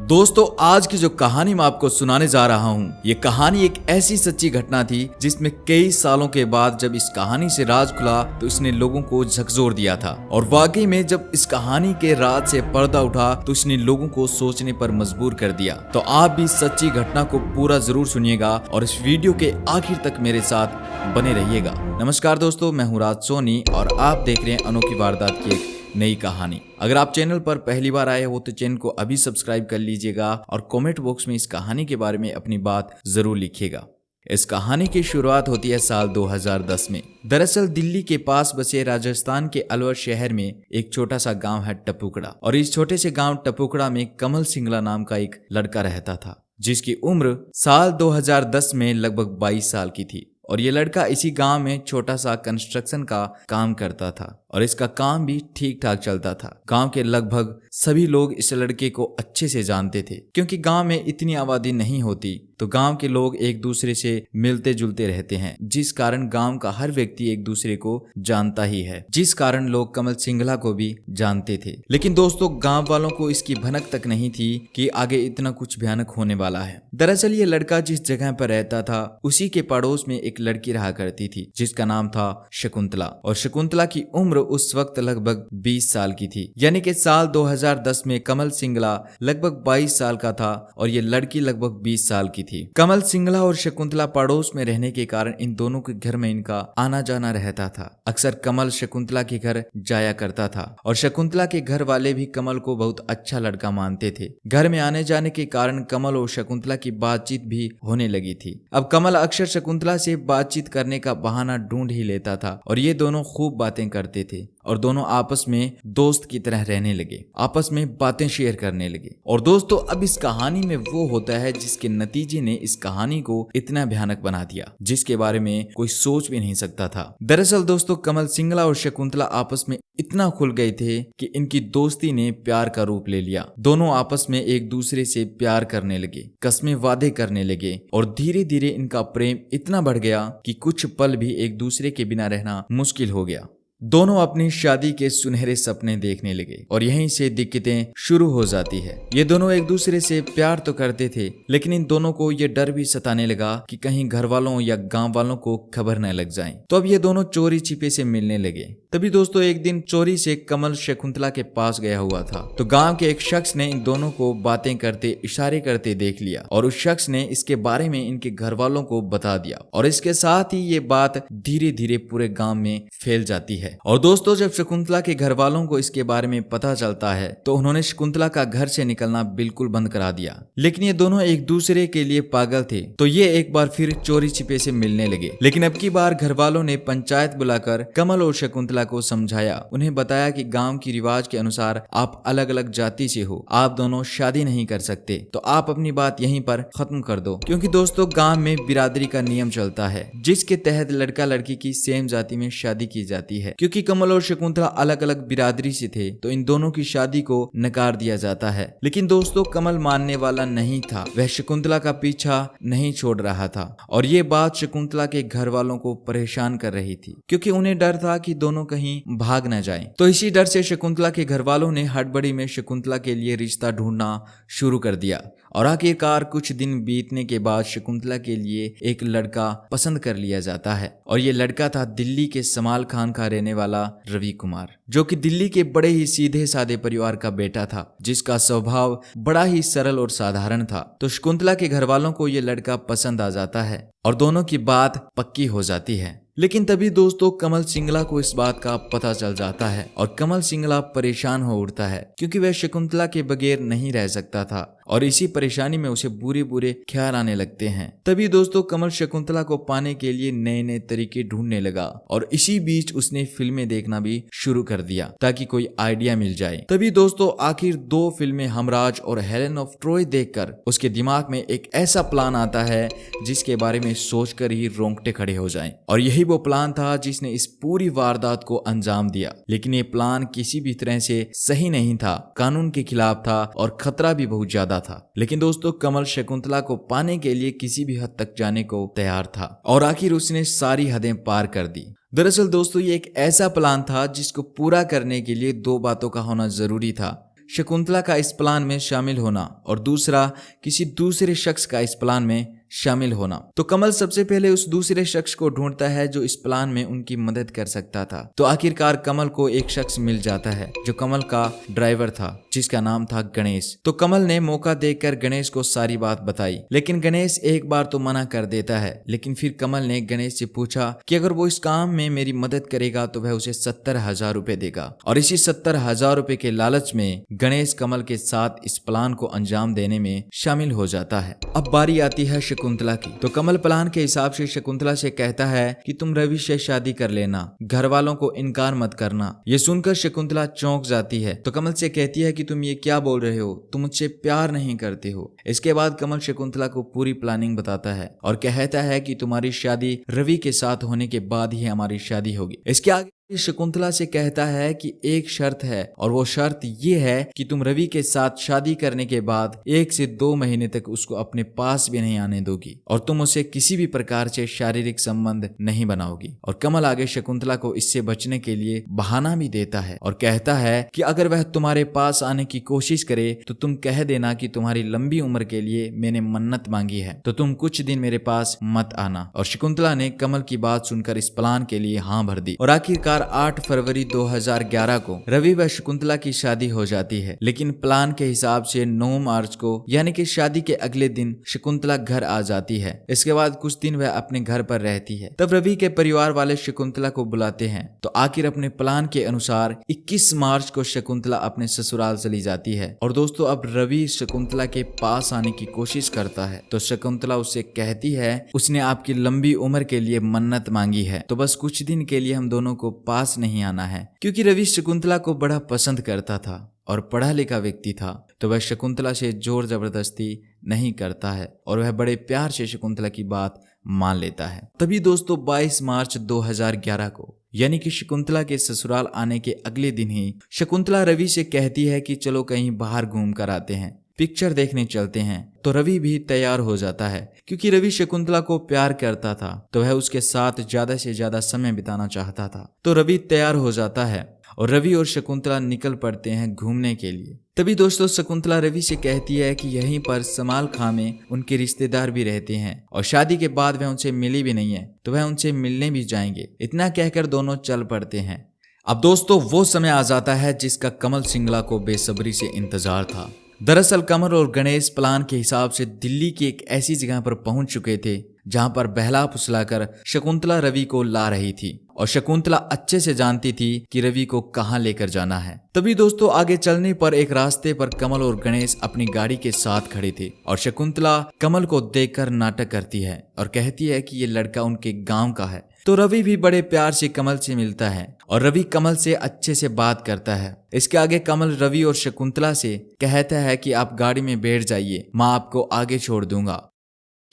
दोस्तों, आज की जो कहानी मैं आपको सुनाने जा रहा हूँ, ये कहानी एक ऐसी सच्ची घटना थी जिसमें कई सालों के बाद जब इस कहानी से राज खुला तो इसने लोगों को झकझोर दिया था। और वाकई में जब इस कहानी के राज से पर्दा उठा तो इसने लोगों को सोचने पर मजबूर कर दिया। तो आप भी सच्ची घटना को पूरा जरूर सुनिएगा और इस वीडियो के आखिर तक मेरे साथ बने रहिएगा। नमस्कार दोस्तों, मैं हूँ राज सोनी और आप देख रहे हैं अनोखी वारदात की एक नई कहानी। अगर आप चैनल पर पहली बार आए हो तो चैनल को अभी सब्सक्राइब कर लीजिएगा और कमेंट बॉक्स में इस कहानी के बारे में अपनी बात जरूर लिखिएगा। इस कहानी की शुरुआत होती है साल 2010 में। दरअसल दिल्ली के पास बसे राजस्थान के अलवर शहर में एक छोटा सा गांव है टपुकड़ा, और इस छोटे से गांव टपुकड़ा में कमल सिंगला नाम का एक लड़का रहता था जिसकी उम्र साल 2010 में लगभग 22 साल की थी। और ये लड़का इसी गांव में छोटा सा कंस्ट्रक्शन का काम करता था और इसका काम भी ठीक ठाक चलता था। गांव के लगभग सभी लोग इस लड़के को अच्छे से जानते थे, क्योंकि गांव में इतनी आबादी नहीं होती तो गांव के लोग एक दूसरे से मिलते जुलते रहते हैं, जिस कारण गांव का हर व्यक्ति एक दूसरे को जानता ही है, जिस कारण लोग कमल सिंगला को भी जानते थे। लेकिन दोस्तों, गांव वालों को इसकी भनक तक नहीं थी कि आगे इतना कुछ भयानक होने वाला है। दरअसल ये लड़का जिस जगह पर रहता था उसी के पड़ोस में एक लड़की रहा करती थी जिसका नाम था शकुंतला, और शकुंतला की उम्र उस वक्त लगभग 20 साल की थी। यानी कि साल 2010 में कमल सिंगला लगभग 22 साल का था और ये लड़की लगभग 20 साल की थी। कमल सिंगला और शकुंतला पड़ोस में रहने के कारण इन दोनों के घर में इनका आना जाना रहता था। अक्सर कमल शकुंतला के घर जाया करता था और शकुंतला के घर वाले भी कमल को बहुत अच्छा लड़का मानते थे। घर में आने जाने के कारण कमल और शकुंतला की बातचीत भी होने लगी थी। अब कमल अक्सर शकुंतला से बातचीत करने का बहाना ढूंढ ही लेता था और ये दोनों खूब बातें करते थे और दोनों आपस में दोस्त की तरह रहने लगे, आपस में बातें शेयर करने लगे। और दोस्तों, अब इस कहानी में वो होता है जिसके नतीजे ने इस कहानी को इतना भयानक बना दिया, जिसके बारे में कोई सोच भी नहीं सकता था। दरअसल दोस्तों, कमल सिंगला और शकुंतला आपस में इतना खुल गए थे कि इनकी दोस्ती ने प्यार का रूप ले लिया। दोनों आपस में एक दूसरे से प्यार करने लगे, कस्में वादे करने लगे और धीरे धीरे इनका प्रेम इतना बढ़ गया कि कुछ पल भी एक दूसरे के बिना रहना मुश्किल हो गया। दोनों अपनी शादी के सुनहरे सपने देखने लगे और यहीं से दिक्कतें शुरू हो जाती है। ये दोनों एक दूसरे से प्यार तो करते थे, लेकिन इन दोनों को ये डर भी सताने लगा कि कहीं घर वालों या गांव वालों को खबर न लग जाए। तो अब ये दोनों चोरी छिपे से मिलने लगे। तभी दोस्तों एक दिन चोरी से कमल शकुंतला के पास गया हुआ था, तो गांव के एक शख्स ने इन दोनों को बातें करते इशारे करते देख लिया और उस शख्स ने इसके बारे में इनके घर वालों को बता दिया और इसके साथ ही ये बात धीरे धीरे पूरे गांव में फैल जाती है। और दोस्तों, जब शकुंतला के घर वालों को इसके बारे में पता चलता है तो उन्होंने शकुंतला का घर से निकलना बिल्कुल बंद करा दिया। लेकिन ये दोनों एक दूसरे के लिए पागल थे, तो ये एक बार फिर चोरी छिपे से मिलने लगे। लेकिन अब की बार घर वालों ने पंचायत बुलाकर कमल और शकुंतला को समझाया। उन्हें बताया कि गांव की रिवाज के अनुसार आप अलग अलग जाति से हो, आप दोनों शादी नहीं कर सकते, तो आप अपनी बात यहीं पर खत्म कर दो। क्योंकि दोस्तों, गांव में बिरादरी का नियम चलता है जिसके तहत लड़का लड़की की सेम जाति में शादी की जाती है। क्योंकि कमल और शकुंतला अलग अलग बिरादरी से थे तो इन दोनों की शादी को नकार दिया जाता है। लेकिन दोस्तों, कमल मानने वाला नहीं था, वह शकुंतला का पीछा नहीं छोड़ रहा था और ये बात शकुंतला के घर वालों को परेशान कर रही थी, क्योंकि उन्हें डर था कि दोनों कहीं भाग न जाएं। तो इसी डर से शकुंतला के घर वालों ने हड़बड़ी में शकुंतला के लिए रिश्ता ढूंढना शुरू कर दिया और आखिरकार कुछ दिन बीतने के बाद शकुंतला के लिए एक लड़का पसंद कर लिया जाता है और ये लड़का था दिल्ली के समाल खान का रहने वाला रवि कुमार, जो कि दिल्ली के बड़े ही सीधे साधे परिवार का बेटा था, जिसका स्वभाव बड़ा ही सरल और साधारण था। तो शकुंतला के घर वालों को ये लड़का पसंद आ जाता है और दोनों की बात पक्की हो जाती है। लेकिन तभी दोस्तों कमल सिंगला को इस बात का पता चल जाता है और कमल सिंगला परेशान हो उठता है, क्योंकि वह शकुंतला के बगैर नहीं रह सकता था और इसी परेशानी में उसे बुरे बुरे ख्याल आने लगते हैं। तभी दोस्तों कमल शकुंतला को पाने के लिए नए नए तरीके ढूंढने लगा और इसी बीच उसने फिल्में देखना भी शुरू कर दिया ताकि कोई आइडिया मिल जाए। तभी दोस्तों आखिर 2 फिल्में हमराज और हेलेन ऑफ ट्रॉय देखकर उसके दिमाग में एक ऐसा प्लान आता है जिसके बारे में सोचकर ही रोंगटे खड़े हो जाएं। और यही वो प्लान था जिसने इस पूरी वारदात को अंजाम दिया। लेकिन ये प्लान किसी भी तरह से सही नहीं था, कानून के खिलाफ था और खतरा भी बहुत ज्यादा था। लेकिन दोस्तों कमल शकुंतला को पाने के लिए किसी भी हद तक जाने को तैयार था और आखिर उसने सारी हदें पार कर दी। दरअसल दोस्तों ये एक ऐसा प्लान था जिसको पूरा करने के लिए 2 बातों का होना जरूरी था। शकुंतला का इस प्लान में शामिल होना और दूसरा किसी दूसरे शख्स का इस प्लान में शामिल होना। तो कमल सबसे पहले उस दूसरे शख्स को ढूंढता है जो इस प्लान में उनकी मदद कर सकता था। तो आखिरकार कमल को एक शख्स मिल जाता है जो कमल का ड्राइवर था, जिसका नाम था गणेश। तो कमल ने मौका देखकर गणेश को सारी बात बताई, लेकिन गणेश एक बार तो मना कर देता है। लेकिन फिर कमल ने गणेश से पूछा कि अगर वो इस काम में मेरी मदद करेगा तो वह उसे 70,000 रुपए देगा। और इसी 70,000 रुपए के लालच में गणेश कमल के साथ इस प्लान को अंजाम देने में शामिल हो जाता है। अब बारी आती है शकुंतला की। तो कमल प्लान के हिसाब से शकुंतला से कहता है कि तुम रवि से शादी कर लेना, घर वालों को इनकार मत करना। ये सुनकर शकुंतला चौंक जाती है। तो कमल से कहती है कि तुम ये क्या बोल रहे हो, तुम मुझसे प्यार नहीं करते हो। इसके बाद कमल शकुंतला को पूरी प्लानिंग बताता है और कहता है कि तुम्हारी शादी रवि के साथ होने के बाद ही हमारी शादी होगी। इसके आगे शकुंतला से कहता है कि एक शर्त है और वो शर्त ये है कि तुम रवि के साथ शादी करने के बाद 1 से 2 महीने तक उसको अपने पास भी नहीं आने दोगी और तुम उसे किसी भी प्रकार से शारीरिक संबंध नहीं बनाओगी। और कमल आगे शकुंतला को इससे बचने के लिए बहाना भी देता है और कहता है कि अगर वह तुम्हारे पास आने की कोशिश करे तो तुम कह देना कि तुम्हारी लंबी उम्र के लिए मैंने मन्नत मांगी है, तो तुम कुछ दिन मेरे पास मत आना। और शकुंतला ने कमल की बात सुनकर इस प्लान के लिए हाँ भर दी और आखिरकार 8 फरवरी 2011 को रवि व शकुंतला की शादी हो जाती है। लेकिन प्लान के हिसाब से 9 मार्च को यानी कि शादी के अगले दिन शकुंतला घर आ जाती है। इसके बाद कुछ दिन वह अपने घर पर रहती है। तब रवि के परिवार वाले शकुंतला को बुलाते हैं। तो आखिर अपने प्लान के अनुसार 21 मार्च को शकुंतला अपने ससुराल चली जाती है। और दोस्तों अब रवि शकुंतला के पास आने की कोशिश करता है तो शकुंतला उससे कहती है उसने आपकी लंबी उम्र के लिए मन्नत मांगी है, तो बस कुछ दिन के लिए हम दोनों को पास नहीं आना है। क्योंकि रवि शकुंतला को बड़ा पसंद करता था और पढ़ा लिखा व्यक्ति था, तो वह शकुंतला से जोर जबरदस्ती नहीं करता है और वह बड़े प्यार से शकुंतला की बात मान लेता है। तभी दोस्तों 22 मार्च 2011 को यानी कि शकुंतला के ससुराल आने के अगले दिन ही शकुंतला रवि से कहती है कि चलो कहीं बाहर घूम कर आते हैं, पिक्चर देखने चलते हैं। तो रवि भी तैयार हो जाता है। क्योंकि रवि शकुंतला को प्यार करता था तो वह उसके साथ ज्यादा से ज्यादा समय बिताना चाहता था। तो रवि तैयार हो जाता है और रवि और शकुंतला निकल पड़ते हैं घूमने के लिए। तभी दोस्तों शकुंतला रवि से कहती है कि यहीं पर समाल खां में उनके रिश्तेदार भी रहते हैं और शादी के बाद वह उनसे मिली भी नहीं है, तो वह उनसे मिलने भी जाएंगे। इतना कहकर दोनों चल पड़ते हैं। अब दोस्तों वो समय आ जाता है जिसका कमल सिंगला को बेसब्री से इंतजार था। दरअसल कमल और गणेश प्लान के हिसाब से दिल्ली की एक ऐसी जगह पर पहुंच चुके थे जहां पर बहला फुसलाकर शकुंतला रवि को ला रही थी और शकुंतला अच्छे से जानती थी कि रवि को कहां लेकर जाना है। तभी दोस्तों आगे चलने पर एक रास्ते पर कमल और गणेश अपनी गाड़ी के साथ खड़े थे और शकुंतला कमल को देखकर नाटक करती है और कहती है कि ये लड़का उनके गांव का है। तो रवि भी बड़े प्यार से कमल से मिलता है और रवि कमल से अच्छे से बात करता है। इसके आगे कमल रवि और शकुंतला से कहता है कि आप गाड़ी में बैठ जाइए, मैं आपको आगे छोड़ दूंगा।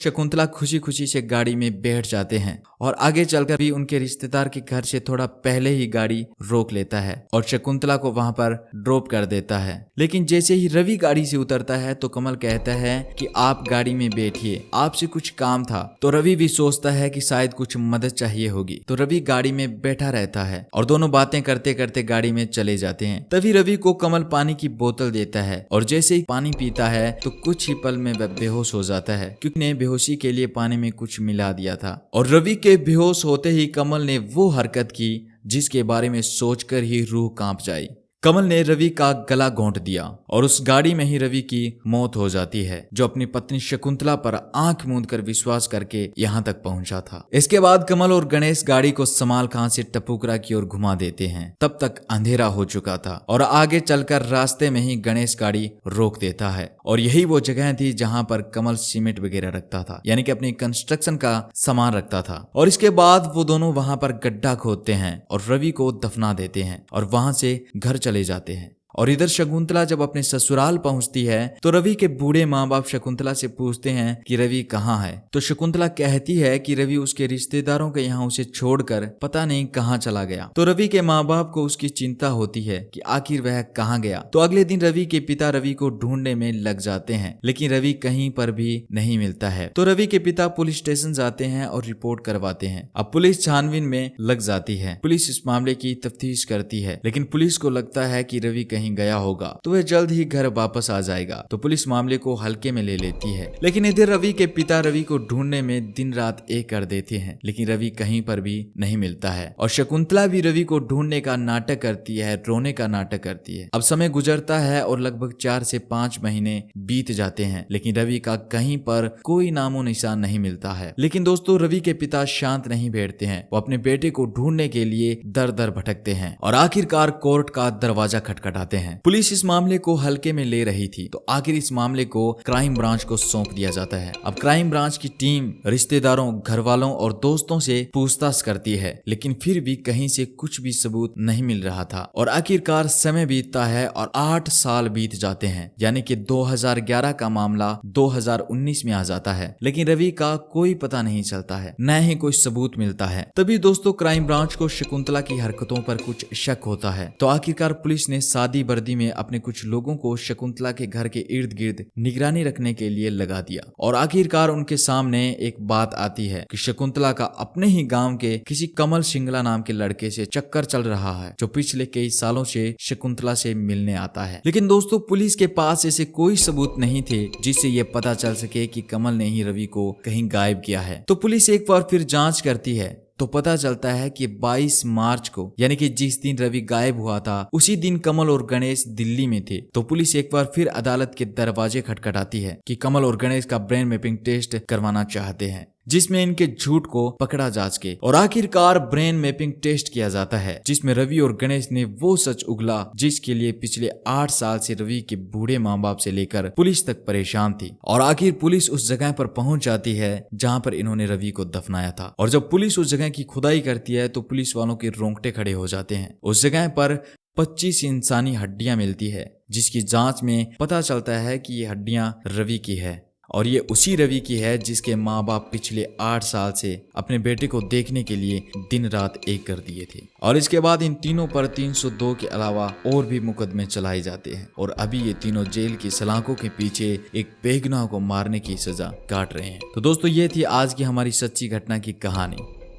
शकुंतला खुशी खुशी से गाड़ी में बैठ जाते हैं और आगे चलकर भी उनके रिश्तेदार के घर से थोड़ा पहले ही गाड़ी रोक लेता है और शकुंतला को वहां पर ड्रॉप कर देता है। लेकिन जैसे ही रवि गाड़ी से उतरता है तो कमल कहता है कि आप गाड़ी में बैठिए, आपसे कुछ काम था। तो रवि भी सोचता है कि शायद कुछ मदद चाहिए होगी, तो रवि गाड़ी में बैठा रहता है और दोनों बातें करते करते गाड़ी में चले जाते हैं। तभी रवि को कमल पानी की बोतल देता है और जैसे ही पानी पीता है तो कुछ ही पल में वह बेहोश हो जाता है, क्योंकि बेहोशी के लिए पानी में कुछ मिला दिया था। और रवि के बेहोश होते ही कमल ने वो हरकत की जिसके बारे में सोचकर ही रूह कांप जाए। कमल ने रवि का गला घोंट दिया और उस गाड़ी में ही रवि की मौत हो जाती है, जो अपनी पत्नी शकुंतला पर आंख मूंद कर विश्वास करके यहाँ तक पहुंचा था। इसके बाद कमल और गणेश गाड़ी को समाल खां से टपुकरा की ओर घुमा देते हैं। तब तक अंधेरा हो चुका था और आगे चलकर रास्ते में ही गणेश गाड़ी रोक देता है और यही वो जगह थी जहाँ पर कमल सीमेंट वगैरह रखता था, यानी कि अपनी कंस्ट्रक्शन का सामान रखता था। और इसके बाद वो दोनों वहां पर गड्ढा खोदते हैं और रवि को दफना देते हैं और वहां से घर चले जाते हैं। और इधर शकुंतला जब अपने ससुराल पहुंचती है तो रवि के बूढ़े माँ बाप शकुंतला से पूछते हैं कि रवि कहाँ है। तो शकुंतला कहती है कि रवि उसके रिश्तेदारों के यहाँ उसे छोड़कर पता नहीं कहाँ चला गया। तो रवि के माँ बाप को उसकी चिंता होती है कि आखिर वह कहाँ गया। तो अगले दिन रवि के पिता रवि को ढूंढने में लग जाते हैं, लेकिन रवि कहीं पर भी नहीं मिलता है। तो रवि के पिता पुलिस स्टेशन जाते हैं और रिपोर्ट करवाते हैं। अब पुलिस छानबीन में लग जाती है। पुलिस इस मामले की तफ्तीश करती है, लेकिन पुलिस को लगता है कि रवि कहीं कहीं गया होगा तो वह जल्द ही घर वापस आ जाएगा। तो पुलिस मामले को हल्के में ले लेती है। लेकिन इधर रवि के पिता रवि को ढूंढने में दिन रात एक कर देते हैं, लेकिन रवि कहीं पर भी नहीं मिलता है। और शकुंतला भी रवि को ढूंढने का नाटक करती है, रोने का नाटक करती है। अब समय गुजरता है और लगभग 4 से 5 महीने बीत जाते हैं, लेकिन रवि का कहीं पर कोई नामो निशान नहीं मिलता है। लेकिन दोस्तों रवि के पिता शांत नहीं बैठते हैं, वो अपने बेटे को ढूंढने के लिए दर दर भटकते हैं और आखिरकार कोर्ट का दरवाजा खटखटाते हैं। पुलिस इस मामले को हल्के में ले रही थी, तो आखिर इस मामले को क्राइम ब्रांच को सौंप दिया जाता है। अब क्राइम ब्रांच की टीम रिश्तेदारों, घर वालों और दोस्तों से पूछताछ करती है, लेकिन फिर भी कहीं से कुछ भी सबूत नहीं मिल रहा था। और आखिरकार समय बीतता है और 8 साल बीत जाते हैं, यानी कि 2011 का मामला 2019 में आ जाता है, लेकिन रवि का कोई पता नहीं चलता है, न ही कोई सबूत मिलता है। तभी दोस्तों क्राइम ब्रांच को शकुंतला की हरकतों पर कुछ शक होता है, तो आखिरकार पुलिस ने शादी वर्दी में अपने कुछ लोगों को शकुंतला के घर के इर्द गिर्द निगरानी रखने के लिए लगा दिया। और आखिरकार उनके सामने एक बात आती है कि शकुंतला का अपने ही गांव के किसी कमल सिंगला नाम के लड़के से चक्कर चल रहा है, जो पिछले कई सालों से शकुंतला से मिलने आता है। लेकिन दोस्तों पुलिस के पास ऐसे कोई सबूत नहीं थे जिससे ये पता चल सके कि कमल ने ही रवि को कहीं गायब किया है। तो पुलिस एक बार फिर जांच करती है, तो पता चलता है कि 22 मार्च को, यानी कि जिस दिन रवि गायब हुआ था, उसी दिन कमल और गणेश दिल्ली में थे। तो पुलिस एक बार फिर अदालत के दरवाजे खटखटाती है कि कमल और गणेश का ब्रेन मैपिंग टेस्ट करवाना चाहते हैं, जिसमें इनके झूठ को पकड़ा जा सके। और आखिरकार ब्रेन मैपिंग टेस्ट किया जाता है, जिसमें रवि और गणेश ने वो सच उगला जिसके लिए पिछले 8 साल से रवि के बूढ़े माँ बाप से लेकर पुलिस तक परेशान थी। और आखिर पुलिस उस जगह पर पहुंच जाती है जहां पर इन्होंने रवि को दफनाया था। और जब पुलिस उस जगह की खुदाई करती है तो पुलिस वालों के रोंगटे खड़े हो जाते हैं। उस जगह पर 25 इंसानी हड्डियां मिलती है, जिसकी जांच में पता चलता है कि ये हड्डियां रवि की है, और ये उसी रवि की है जिसके माँ बाप पिछले 8 साल से अपने बेटे को देखने के लिए दिन रात एक कर दिए थे। और इसके बाद इन तीनों पर 302 के अलावा और भी मुकदमे चलाए जाते हैं, और अभी ये तीनों जेल की सलाखों के पीछे एक बेगुनाह को मारने की सजा काट रहे हैं। तो दोस्तों ये थी आज की हमारी सच्ची घटना की कहानी।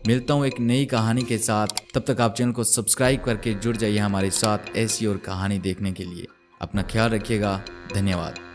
मिलता हूँ एक नई कहानी के साथ, तब तक आप चैनल को सब्सक्राइब करके जुड़ जाइए हमारे साथ ऐसी और कहानी देखने के लिए। अपना ख्याल रखिएगा। धन्यवाद।